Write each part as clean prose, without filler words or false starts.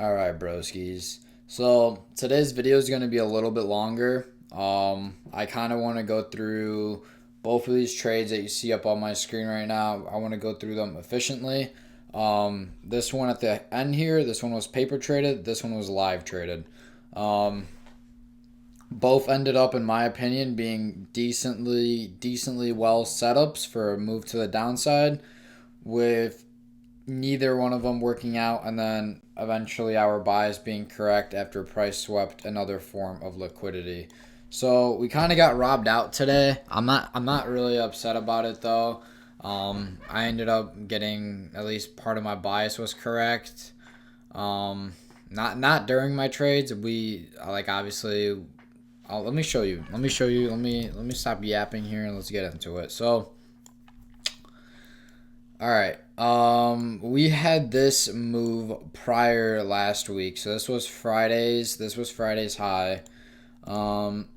All right, broskies. So today's video is going to be a little bit longer. I kind of want to go through both of these trades that you see up on my screen right now. I want to go through them efficiently. This one at the end here, this one was paper traded. This one was live traded. Um, Both ended up, in my opinion, being decently well setups for a move to the downside, with neither one of them working out, and then eventually our bias being correct after price swept another form of liquidity. So we kind of got robbed out today. I'm not really upset about it though. I ended up getting at least part of my bias was correct. Not during my trades. We like obviously. Let me show you. Let me show you. Let me stop yapping here and let's get into it. So all right. We had this move prior last week. So this was Friday's. This was Friday's high. Um,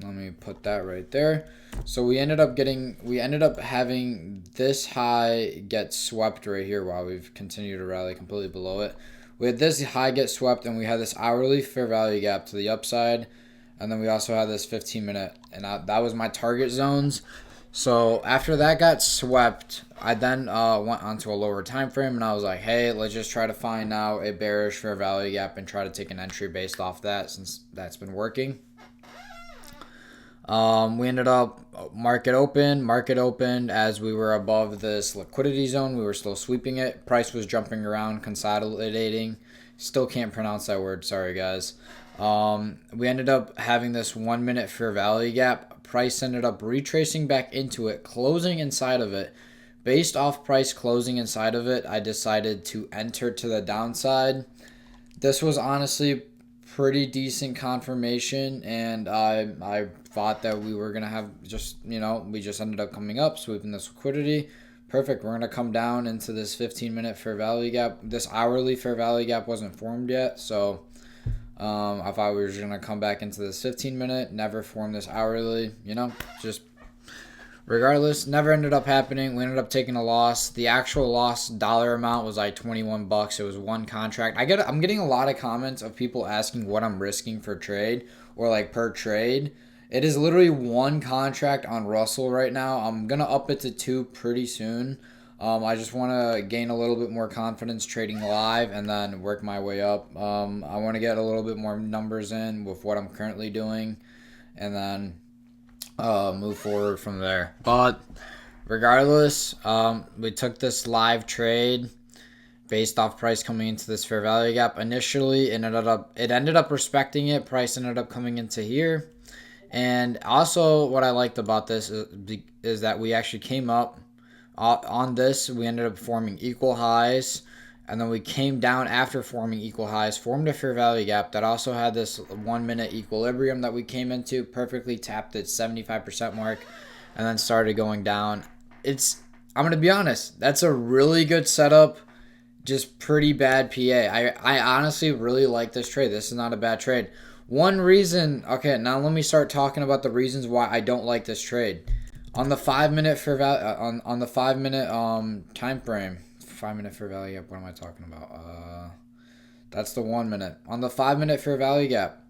Let me put that right there. So we ended up having this high get swept right here while we've continued to rally completely below it. We had this high get swept and we had this hourly fair value gap to the upside. And then we also had this 15-minute, and that was my target zones. So after that got swept, I then went onto a lower time frame, and I was like, "Hey, let's just try to find now a bearish fair value gap and try to take an entry based off that, since that's been working." We ended up market opened as we were above this liquidity zone. We were still sweeping it. Price was jumping around, consolidating. Still can't pronounce that word. Sorry, guys. We ended up having this 1 minute fair value gap. Price ended up retracing back into it, closing inside of it. Based off price closing inside of it, I decided to enter to the downside. This was honestly pretty decent confirmation, and I thought that we were gonna have just we just ended up coming up, sweeping this liquidity. Perfect. We're gonna come down into this 15-minute fair value gap. This hourly fair value gap wasn't formed yet, so I thought we were just gonna come back into this 15-minute, never form this hourly. Just regardless, never ended up happening. We ended up taking a loss. The actual loss dollar amount was like $21. It was one contract. I'm getting a lot of comments of people asking what I'm risking for trade or like per trade. It is literally one contract on Russell right now. I'm gonna up it to two pretty soon. I just want to gain a little bit more confidence trading live and then work my way up. I want to get a little bit more numbers in with what I'm currently doing, and then move forward from there. But regardless, we took this live trade based off price coming into this fair value gap. Initially, it ended up respecting it. Price ended up coming into here, and also what I liked about this is that we actually came up on this. We ended up forming equal highs. And then we came down after forming equal highs, formed a fair value gap that also had this 1 minute equilibrium that we came into, perfectly tapped its 75% mark, and then started going down. I'm going to be honest, that's a really good setup, just pretty bad PA. I honestly really like this trade. This is not a bad trade. One reason, okay, now let me start talking about the reasons why I don't like this trade. On the 5 minute fair value, on the 5 minute time frame, 5 minute fair value gap. What am I talking about? That's the 1 minute. On the 5 minute fair value gap,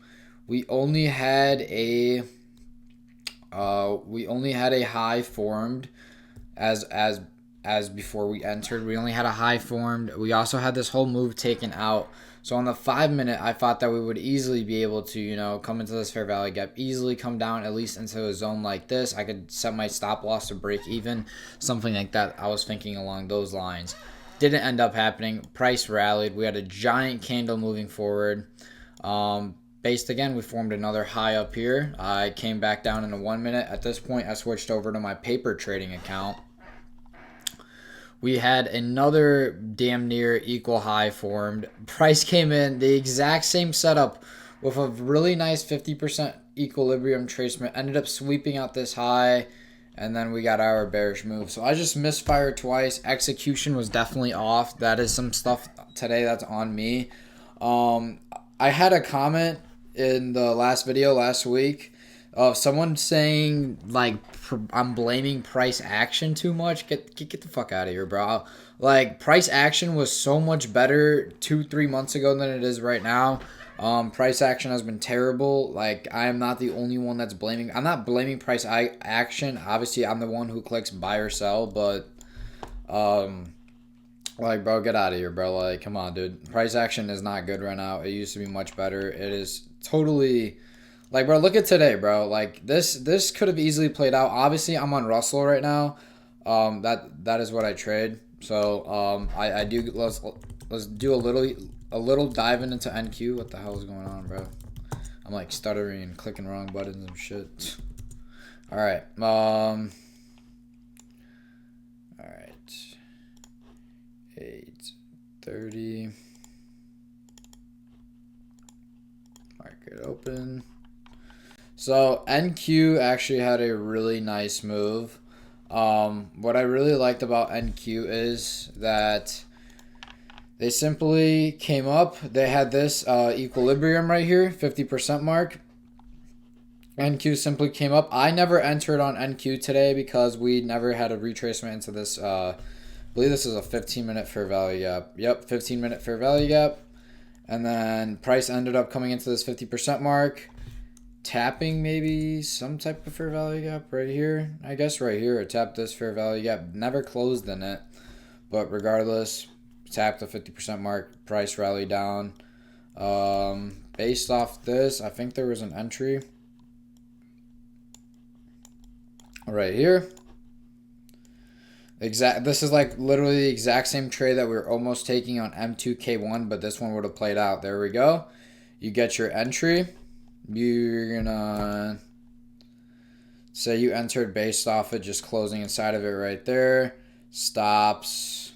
we only had a high formed as before we entered. We only had a high formed. We also had this whole move taken out. So on the 5 minute, I thought that we would easily be able to, come into this fair value gap, easily come down at least into a zone like this. I could set my stop loss to break even, something like that. I was thinking along those lines. Didn't end up happening. Price rallied. We had a giant candle moving forward. Based again, we formed another high up here. I came back down in a 1 minute. At this point, I switched over to my paper trading account. We had another damn near equal high formed. Price came in the exact same setup with a really nice 50% equilibrium tracement. Ended up sweeping out this high, and then we got our bearish move. So I just misfired twice. Execution was definitely off. That is some stuff today that's on me. I had a comment in the last video last week. Someone saying like I'm blaming price action too much. Get the fuck out of here, bro. Like price action was so much better 2-3 months ago than it is right now. Price action has been terrible. Like I am not the only one that's blaming. I'm not blaming price action. Obviously, I'm the one who clicks buy or sell, but like bro, get out of here, bro. Like come on, dude. Price action is not good right now. It used to be much better. It is totally. Like, bro, look at today, bro. Like, this could have easily played out. Obviously, I'm on Russell right now. That is what I trade. So, I do let's do a little diving into NQ. What the hell is going on, bro? I'm like stuttering and clicking wrong buttons and shit. All right. All right. 8:30. Market open. So NQ actually had a really nice move. What I really liked about NQ is that they simply came up. They had this equilibrium right here, 50% mark. NQ simply came up. I never entered on NQ today because we never had a retracement into this. I believe this is a 15-minute fair value gap. Yep, 15-minute fair value gap. And then price ended up coming into this 50% mark. Tapping maybe some type of fair value gap right here. I guess right here it tapped this fair value gap. Never closed in it. But regardless, tapped the 50% mark. Price rally down. Based off this, I think there was an entry right here. This is like literally the exact same trade that we were almost taking on M2K1, but this one would have played out. There we go. You get your entry. You're gonna say you entered based off it just closing inside of it right there. Stops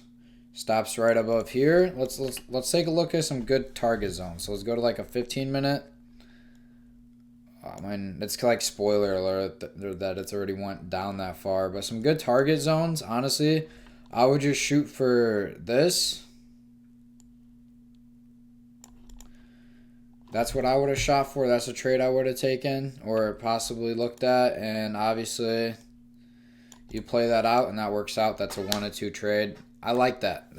right above here. Let's take a look at some good target zones. So let's go to like a 15-minute. I mean, it's like spoiler alert that it's already went down that far, but some good target zones. Honestly, I would just shoot for this. That's what I would have shot for. That's a trade I would have taken or possibly looked at. And obviously, you play that out and that works out. That's a 1-2 trade. I like that.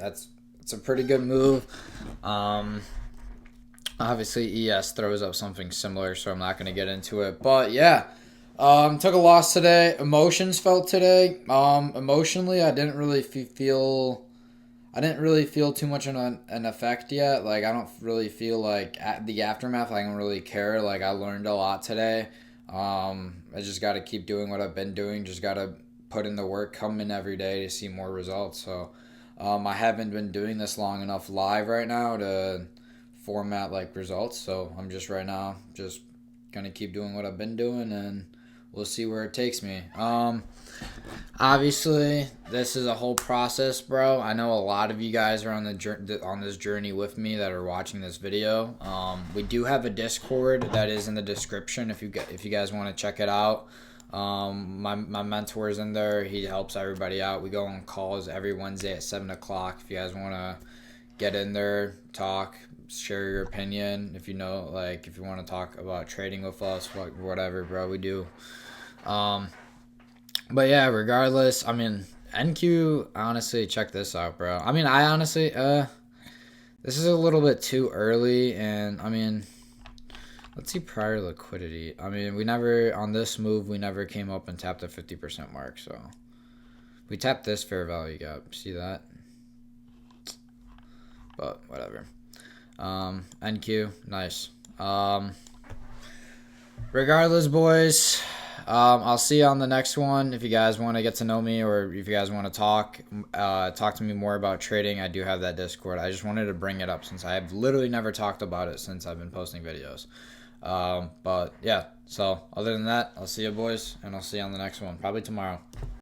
It's a pretty good move. Obviously, ES throws up something similar, so I'm not going to get into it. But yeah, took a loss today. Emotions felt today. Emotionally, I didn't really feel too much of an effect yet. Like, I don't really feel like at the aftermath, I don't really care. Like, I learned a lot today. I just got to keep doing what I've been doing. Just got to put in the work, come in every day to see more results. So, I haven't been doing this long enough live right now to format like results. So, I'm just right now just going to keep doing what I've been doing and we'll see where it takes me. Obviously, this is a whole process, bro. I know a lot of you guys are on this journey with me that are watching this video. We do have a Discord that is in the description if you guys want to check it out. My mentor is in there. He helps everybody out. We go on calls every Wednesday at 7 o'clock. If you guys want to get in there, talk, share your opinion. If you know, like, if you want to talk about trading with us, whatever, bro, we do. But yeah, regardless, I mean, NQ, honestly, check this out, bro. I mean, I honestly, this is a little bit too early, and I mean, let's see prior liquidity. I mean, on this move, we never came up and tapped the 50% mark, so we tapped this fair value gap. See that? But whatever. NQ, nice. Regardless, boys, I'll see you on the next one. If you guys want to get to know me or if you guys want to talk to me more about trading, I do have that Discord. I just wanted to bring it up since I have literally never talked about it since I've been posting videos. But yeah, so other than that, I'll see you boys, and I'll see you on the next one, probably tomorrow.